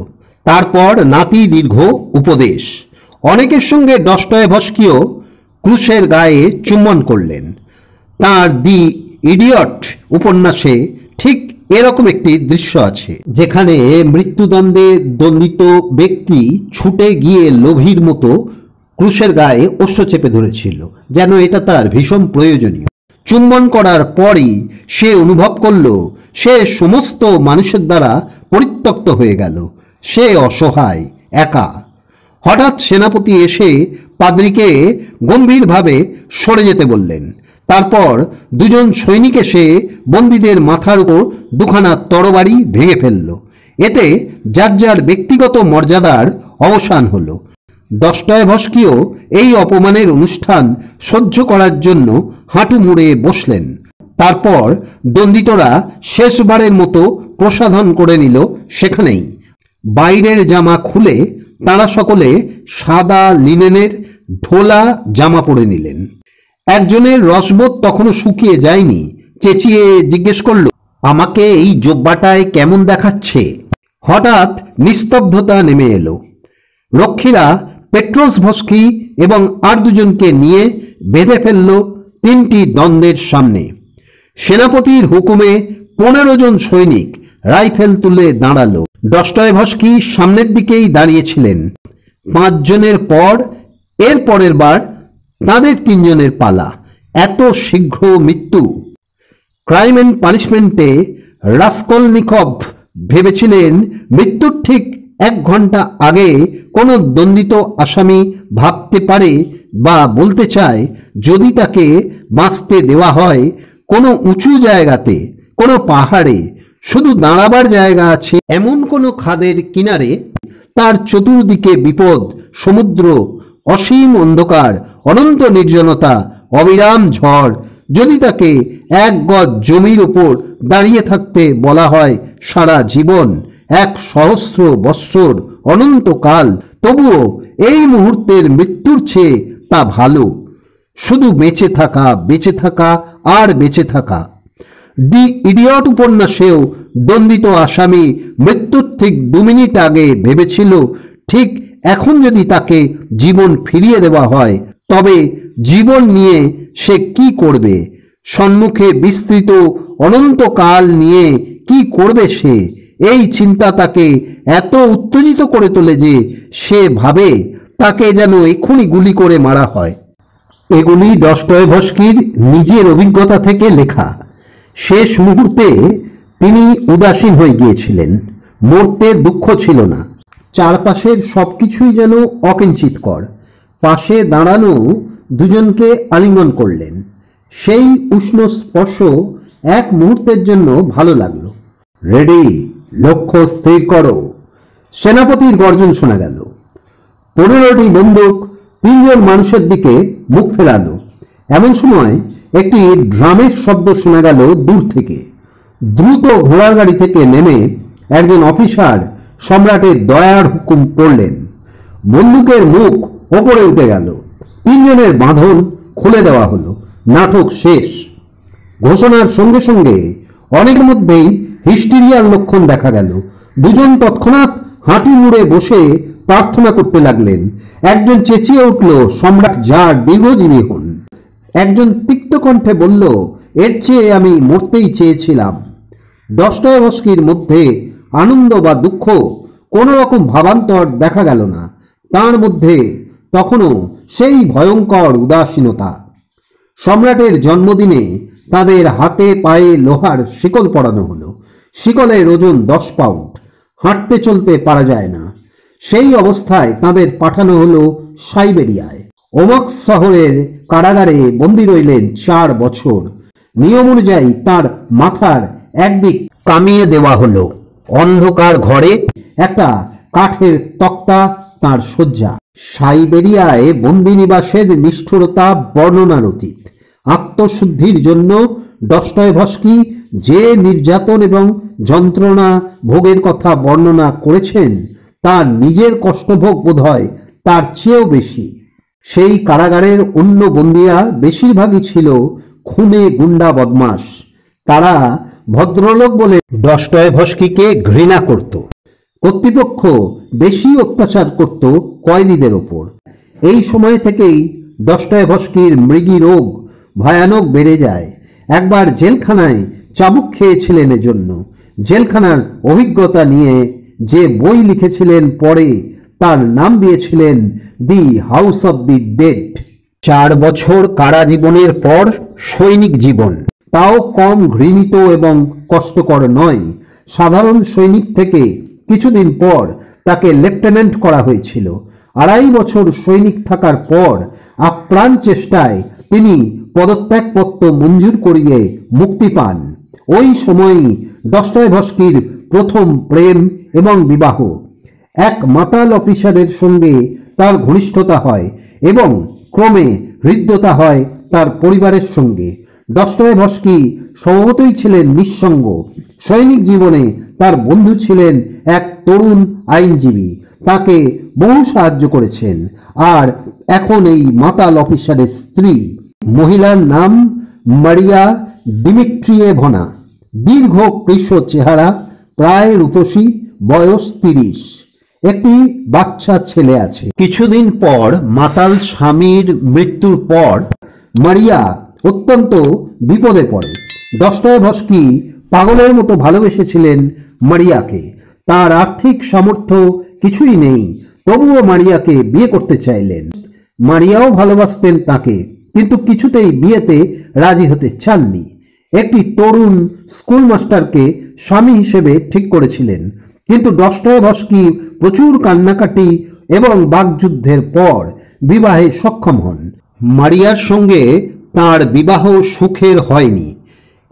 তারপর নাতি দীর্ঘ উপদেশ। অনেকের সঙ্গে দস্তয়েভস্কিও ক্রুশের গায়ে চুম্বন করলেন। তার দি ইডিয়ট উপন্যাসে ঠিক এরকম একটি দৃশ্য আছে, যেখানে মৃত্যুদণ্ডে দণ্ডিত ব্যক্তি ছুটে গিয়ে লোভীর মতো ক্রুশের গায়ে অশ্ব চেপে ধরেছিল, যেন এটা তার ভীষণ প্রয়োজনীয়। চুম্বন করার পরই সে অনুভব করল সে সমস্ত মানুষের দ্বারা পরিত্যক্ত হয়ে গেল। সে অসহায়, একা। হঠাৎ সেনাপতি এসে পাদ্রীকে গম্ভীরভাবে সরে যেতে বললেন। তারপর 2 সৈনিক এসে বন্দীদের মাথার উপর 2খানা তরবারি ভেঙে ফেলল। এতে যার যার ব্যক্তিগত মর্যাদার অবসান হলো। দস্টয়েভস্কিও এই অপমানের অনুষ্ঠান সহ্য করার জন্য হাঁটু মুড়ে বসলেন। তারপর দণ্ডিতরা শেষবারের মতো প্রসাধন করে নিল সেখানেই। বাইরের জামা খুলে তাঁরা সকলে সাদা লিনেনের ঢোলা জামা পরে নিলেন। একজনের রসবোধ তখনও শুকিয়ে যায়নি, চেঁচিয়ে জিজ্ঞেস করল, আমাকে এই জোব্বাটায় কেমন দেখাচ্ছে? হঠাৎ নিস্তব্ধতা নেমে এলো। রক্ষীরা পেট্রোসভস্কি এবং আর দুজনকে নিয়ে বেঁধে ফেলল তিনটি দ্বন্দ্বের সামনে। সেনাপতির হুকুমে 15 জন সৈনিক রাইফেল তুলে দাঁড়ালো। দস্টয়েভস্কি সামনের দিকেই দাঁড়িয়েছিলেন। 5 জনের পর এর পরের বার তাদের 3 জনের পালা। এত শীঘ্র মৃত্যু! ক্রাইম অ্যান্ড পানিশমেন্টে রাসকলনিকভ ভেবেছিলেন মৃত্যুর ঠিক 1 ঘন্টা আগে কোনো দণ্ডিত আসামি ভাবতে পারে বা বলতে চায়, যদি তাকে বাঁচতে দেওয়া হয় কোনো উঁচু জায়গাতে, কোনো পাহাড়ে শুধু দাঁড়াবার জায়গা আছে এমন কোনো খাদের কিনারে, তার চতুর্দিকে বিপদ, সমুদ্র, অসীম অন্ধকার, অনন্ত নির্জনতা, অবিরাম ঝড়, যদি তাকে 1 গজ জমির উপর দাঁড়িয়ে থাকতে বলা হয় সারা জীবন, 1 সহস্র বৎসর, অনন্তকাল, তবুও এই মুহূর্তের মৃত্যুর চেয়ে তা ভালো। শুধু বেঁচে থাকা, বেঁচে থাকা আর বেঁচে থাকা। দি ইডিয়ট উপন্যাসেও দণ্ডিত আসামি মৃত্যুর ঠিক 2 মিনিট আগে ভেবেছিল, ঠিক এখন যদি তাকে জীবন ফিরিয়ে দেওয়া হয় তবে জীবন নিয়ে সে কি করবে, সম্মুখে বিস্তৃত অনন্তকাল নিয়ে কি করবে সে। এই চিন্তা তাকে এত উত্তেজিত করে তোলে যে সে ভাবে তাকে যেন এক্ষুনি গুলি করে মারা হয়। এগুলি দস্টয়েভস্কির নিজের অভিজ্ঞতা থেকে লেখা। শেষ মুহূর্তে তিনি উদাসীন হয়ে গিয়েছিলেন। মরতে দুঃখ ছিল না। চারপাশের সবকিছুই যেন অকিঞ্চিতকর। পাশে দাঁড়ানো দুজনকে আলিঙ্গন করলেন। সেই উষ্ণ স্পর্শ 1 মুহূর্তের জন্য ভালো লাগলো। রেডি, লক্ষ্য স্থির করো। সেনাপতির গর্জন শোনা গেল। 15টি বন্দুক 3 জন মানুষের দিকে মুখ ফেরালো। এমন সময় একটি ড্রামের শব্দ শোনা গেল দূর থেকে। দ্রুত ঘোড়ার গাড়ি থেকে নেমে একজন অফিসার সম্রাটের দয়ার হুকুম পড়লেন। বন্দুকের মুখ ওপরে উঠে গেল। 3 জনের বাঁধন খুলে দেওয়া হলো। নাটক শেষ। ঘোষণার সঙ্গে সঙ্গে অনেকের মধ্যেই হিস্টিরিয়ার লক্ষণ দেখা গেল। 2 জন তৎক্ষণাৎ হাঁটু মুড়ে বসে প্রার্থনা করতে লাগলেন। একজন চেঁচিয়ে উঠল, সম্রাট যার দীর্ঘজীবী হন। একজন তিক্ত কণ্ঠে বলল, এর চেয়ে আমি মরতেই চেয়েছিলাম। দস্টয়েভস্কির মধ্যে আনন্দ বা দুঃখ, কোনো রকম ভাবান্তর দেখা গেল না। তার মধ্যে তখনও সেই ভয়ঙ্কর উদাসীনতা। সম্রাটের জন্মদিনে তাদের হাতে পায়ে লোহার শিকল পরানো হলো। শিকলের ওজন 10 পাউন্ড। হাঁটতে চলতে পারা যায় না। সেই অবস্থায় তাদের পাঠানো হলো সাইবেরিয়ায়। ওমস্ক শহরের কারাগারে বন্দী রইলেন 4 বছর। নিয়ম অনুযায়ী তার মাথার একদিক কামিয়ে দেওয়া হলো। অন্ধকার ঘরে একটা কাঠের তক্তা তার শয্যা। সাইবেরিয়ায় বন্দিনিবাসের নিষ্ঠুরতা বর্ণনার অতীত। আত্মশুদ্ধির জন্য দস্টয়েভস্কি যে নির্যাতন এবং যন্ত্রণা ভোগের কথা বর্ণনা করেছেন, তার নিজের কষ্টভোগ বোধহয় তার চেয়েও বেশি। সেই কারাগারের অন্য বন্দীরা বেশিরভাগই ছিল খুনে গুন্ডা বদমাশ। তারা ভদ্রলোক বলে দস্টয়েভস্কিকে ঘৃণা করত। কর্তৃপক্ষ বেশি অত্যাচার করত কয়েদিদের ওপর। এই সময় থেকেই দস্টয়েভস্কির মৃগী রোগ ভয়ানক বেড়ে যায়। একবার জেলখানায় চাবুক খেয়েছিলেন এজন্য। জেলখানার অভিজ্ঞতা নিয়ে যে বই লিখেছিলেন, পরে তার নাম দিয়েছিলেন the house of the dead. 4 বছর কারা জীবনের পর সৈনিক জীবন, তাও কম ঘৃণিত এবং কষ্টকর নয়। সাধারণ সৈনিক থেকে কিছুদিন পর তাকে লেফটেন্যান্ট করা হয়েছিল। 2.5 বছর সৈনিক থাকার পর আপ্রাণ চেষ্টায় তিনি পদত্যাগপত্র মঞ্জুর করিয়ে মুক্তি পান। ওই সময়ই দস্টয়েভস্কির প্রথম প্রেম এবং বিবাহ। এক মাতাল অফিসারের সঙ্গে তার ঘনিষ্ঠতা হয় এবং ক্রমে হৃদ্যতা হয় তার পরিবারের সঙ্গে। ডস্টয়েভস্কি স্বভাবতই ছিলেন নিঃসঙ্গ। সৈনিক জীবনে তার বন্ধু ছিলেন এক তরুণ আইনজীবী, তাকে বহু সাহায্য করেছেন। আর এখন এই মাতাল অফিসারের স্ত্রী, মহিলার নাম মারিয়া ডিমিট্রিয়েভনা। দীর্ঘ কৃশ চেহারা, প্রায় রূপসী, বয়স 30। একটি বাচ্চা ছেলে আছে। কিছুদিন পর মাতাল স্বামীর মৃত্যুর পর মারিয়া অত্যন্ত বিপদে পড়ে। ডস্টয়েভস্কি পাগলের মতো ভালোবেসেছিলেন মারিয়াকে। তার আর্থিক সামর্থ্য কিছুই নেই, তবুও মারিয়াকে বিয়ে করতে চাইলেন। মারিয়াও ভালোবাসতেন তাকে, কিন্তু কিছুতেই বিয়েতে রাজি হতে চাননি। একটি তরুণ স্কুল মাস্টারকে স্বামী হিসেবে ঠিক করেছিলেন, কিন্তু ডস্টয়েভস্কি প্রচুর কান্নাকাটি এবং বাকযুদ্ধের পর বিবাহে সক্ষম হন। মারিয়ার সঙ্গে তার বিবাহ সুখের হয়নি।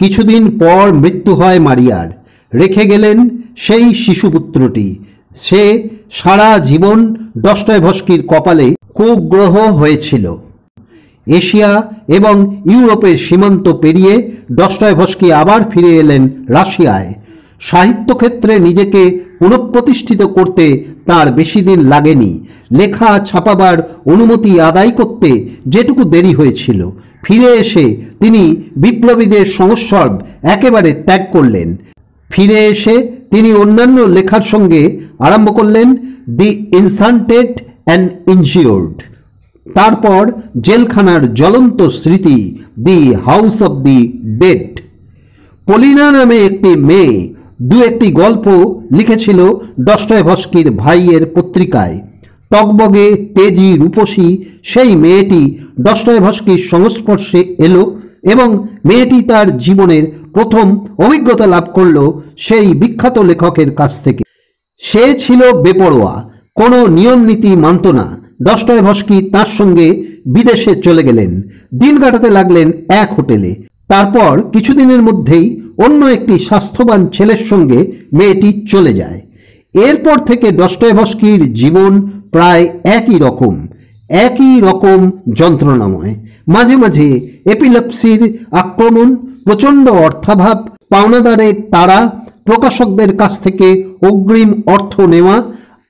কিছুদিন পর মৃত্যু হয় মারিয়ার। রেখে গেলেন সেই শিশুপুত্রটি। সে সারা জীবন ডস্টয়েভস্কির কপালে কুগ্রহ হয়েছিল। এশিয়া এবং ইউরোপের সীমান্ত পেরিয়ে ডস্টয়েভস্কি আবার ফিরে এলেন রাশিয়ায়। সাহিত্যক্ষেত্রে নিজেকে পুনঃপ্রতিষ্ঠিত করতে তার বেশি দিন লাগেনি। লেখা ছাপাবার অনুমতি আদায় করতে যেটুকু দেরি হয়েছিল, ফিরে এসে তিনি বিপ্লবীদের সংস্রব একেবারে ত্যাগ করলেন। ফিরে এসে তিনি অন্যান্য লেখার সঙ্গে আরম্ভ করলেন দি ইনসান্টেড অ্যান্ড ইনজিওর্ড। তারপর জেলখানার জ্বলন্ত স্মৃতি, the house of the dead. Paulina নামে একটি মেয়ে একটি গল্প লিখেছিল ডস্টয়েভস্কির ভাইয়ের পত্রিকায়। টগবগে, তেজি, রূপসী সেই মেয়েটি ডস্টয়েভস্কির সংস্পর্শে এলো এবং মেয়েটি তার জীবনের প্রথম অভিজ্ঞতা লাভ করল সেই বিখ্যাত লেখকের কাছ থেকে। সে ছিল বেপরোয়া, কোনো নিয়ম নীতি মানত না। ডস্টয়েভস্কি তার সঙ্গে বিদেশে চলে গেলেন। দিন কাটাতে লাগলেন এক হোটেলে। তারপর কিছুদিনের মধ্যেই অন্য একটি স্বাস্থ্যবান ছেলের সঙ্গে মেয়েটি চলে যায়। এরপর থেকে ডস্টয়েভস্কির জীবন প্রায় একই রকম যন্ত্রণাময়। মাঝে মাঝে এপিলেপসির আক্রমণ, প্রচণ্ড অর্থাভাব, পাওনাদারের তাড়া, প্রকাশকদের কাছ থেকে অগ্রিম অর্থ নেওয়া,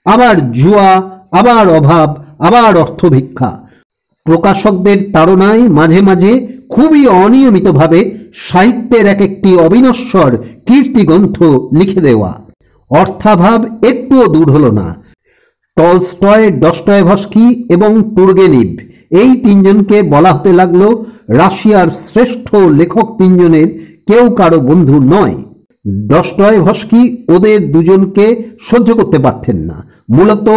আবার জুয়া, আবার অভাব, আবার অর্থভিক্ষা। প্রকাশকদের তাড়নায় মাঝে মাঝে খুবই অনিয়মিতভাবে সাহিত্যের এক একটি অবিনশ্বর কীর্তিগ্রন্থ লিখে দেওয়া। অর্থাভাব একটুও দূর হল না। টলস্টয়, ডস্টয়েভস্কি এবং তুর্গেনিভ, এই তিনজনকে বলা হতে লাগলো রাশিয়ার শ্রেষ্ঠ লেখক তিনজনের কেউ কারো বন্ধু নয়। ডস্টয়েভস্কি ওদের দুজনকে সহ্য করতে পারতেন না, মূলত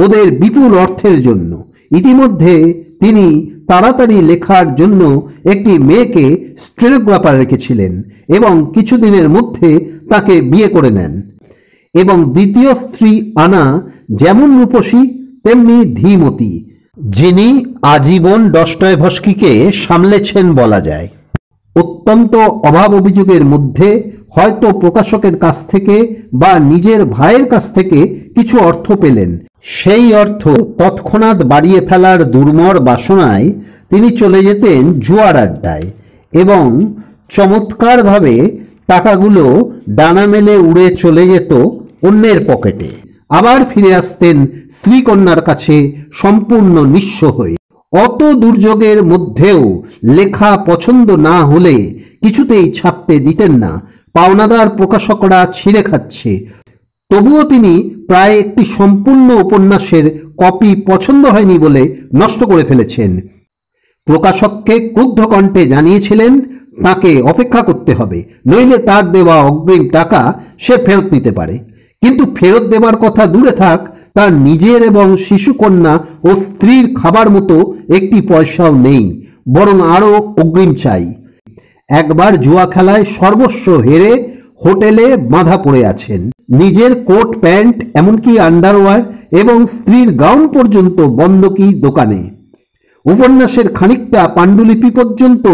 ওদের বিপুল অর্থের জন্য। ইতিমধ্যে তিনি তাড়াতাড়ি লেখার জন্য একটি মেয়েকে স্টেনোগ্রাফার রেখেছিলেন এবং কিছুদিনের মধ্যে তাকে বিয়ে করে নেন। এবং দ্বিতীয় স্ত্রী আনা যেমন রূপসী তেমনি ধীমতী, যিনি আজীবন ডস্টয়েভস্কিকে সামলেছেন বলা যায়। অত্যন্ত অভাব অভিযোগের মধ্যে হয়তো প্রকাশকের কাছ থেকে বা নিজের ভাইয়ের কাছ থেকে কিছু অর্থ পেলেন। সেই অর্থ তৎক্ষণাৎ বাড়িয়ে ফেলার দুর্মর বাসনায় তিনি চলে যেতেন জুয়ার আড্ডায় এবং চমৎকারভাবে টাকাগুলো ডানা মেলে উড়ে চলে যেত অন্যের পকেটে। আবার ফিরে আসতেন স্ত্রীকন্যার কাছে সম্পূর্ণ নিঃস্ব হয়ে। অত দুর্যোগের মধ্যেও লেখা পছন্দ না হলে কিছুতেই ছাপতে দিতেন না। পাওনাদার প্রকাশকরা ছিঁড়ে খাচ্ছে, তবুও তিনি প্রায় একটি সম্পূর্ণ উপন্যাসের কপি পছন্দ হয়নি বলে নষ্ট করে ফেলেছেন। প্রকাশককে ক্রুদ্ধ কণ্ঠে জানিয়েছিলেন তাকে অপেক্ষা করতে হবে, নইলে তার দেওয়া অগ্রিম টাকা সে ফেরত নিতে পারে। কিন্তু ফেরত দেবার কথা দূরে থাক, তার নিজের এবং শিশুকন্যা ও স্ত্রীর খাবার মতো একটি পয়সাও নেই, বরং আরও অগ্রিম চাই। একবার জুয়া খেলায় সর্বস্ব হেরে হোটেলে বাঁধা পড়ে আছেন। নিজের কোট প্যান্ট, এমনকি আন্ডারওয়্যার এবং স্ত্রীর গাউন পর্যন্ত বন্ধকি দোকানে। উপন্যাসের খানিকটা পাণ্ডুলিপি পর্যন্ত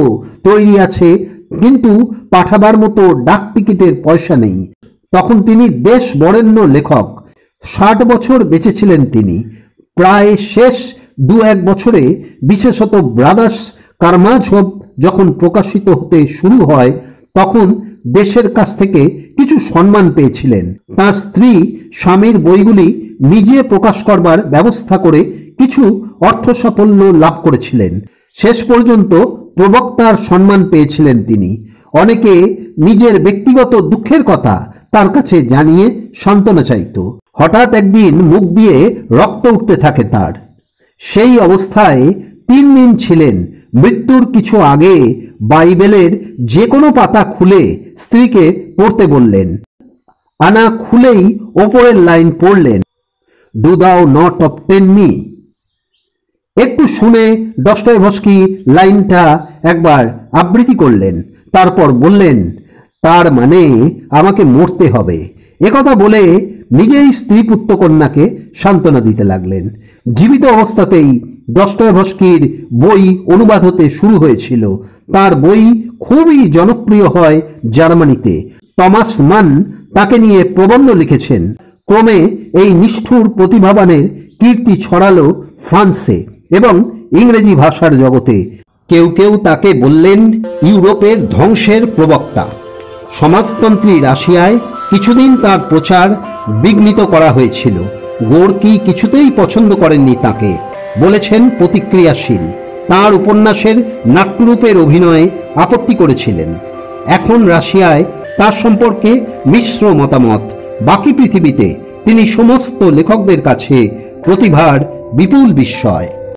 তৈরি আছে, কিন্তু পাঠাবার মতো ডাক টিকিটের পয়সা নেই। তখন তিনি দেশ বরেণ্য লেখক, 60 বছর বেঁচে ছিলেন তিনি। প্রায় শেষ 2-1 বছরে, বিশেষত ব্রাদার্স কারামাঝোভ যখন প্রকাশিত হতে শুরু হয়, তখন দেশের কাছ থেকে কিছু সম্মান পেয়েছিলেন। তার স্ত্রী স্বামীর বইগুলি নিজে প্রকাশ করবার ব্যবস্থা করে কিছু অর্থ সাফল্য লাভ করেছিলেন। শেষ পর্যন্ত প্রবক্তার সম্মান পেয়েছিলেন তিনি। অনেকে নিজের ব্যক্তিগত দুঃখের কথা তার কাছে জানিয়ে সান্ত্বনা চাইত। হঠাৎ একদিন মুখ দিয়ে রক্ত উঠতে থাকে তার। সেই অবস্থায় 3 দিন ছিলেন। মৃত্যুর কিছু আগে বাইবেলের যে কোনো পাতা খুলে স্ত্রীকে পড়তে বললেন। আনা খুলেই ওপরের লাইন পড়লেন, ডু দাও নট অবটেন মি। একটু শুনে ডস্টয়েভস্কি লাইনটা একবার আবৃত্তি করলেন, তারপর বললেন, তার মানে আমাকে মরতে হবে। একথা বলে নিজেই স্ত্রী পুত্র কন্যাকে সান্ত্বনা দিতে লাগলেন। জীবিত অবস্থাতেই ডস্টয়েভস্কির বই অনুবাদ হতে শুরু হয়েছিল। তার বই খুবই জনপ্রিয় হয় জার্মানিতে। টমাস মান তাকে নিয়ে প্রবন্ধ লিখেছেন। ক্রমে এই নিষ্ঠুর প্রতিভাবানের কীর্তি ছড়ালো ফ্রান্সে এবং ইংরেজি ভাষার জগতে। কেউ কেউ তাকে বললেন ইউরোপের ধ্বংসের প্রবক্তা। সমাজতন্ত্রী রাশিয়ায় কিছুদিন তার প্রচার বিঘ্নিত করা হয়েছিল। গোর্কি কিছুতেই পছন্দ করেননি তাকে, বলেছেন প্রতিক্রিয়াশীল। তার উপন্যাসের নাট্যরূপের অভিনয়ে আপত্তি করেছিলেন। এখন রাশিয়ায় তার সম্পর্কে মিশ্র মতামত। বাকি পৃথিবীতে তিনি সমস্ত লেখকদের কাছে প্রতিভার বিপুল বিস্ময়।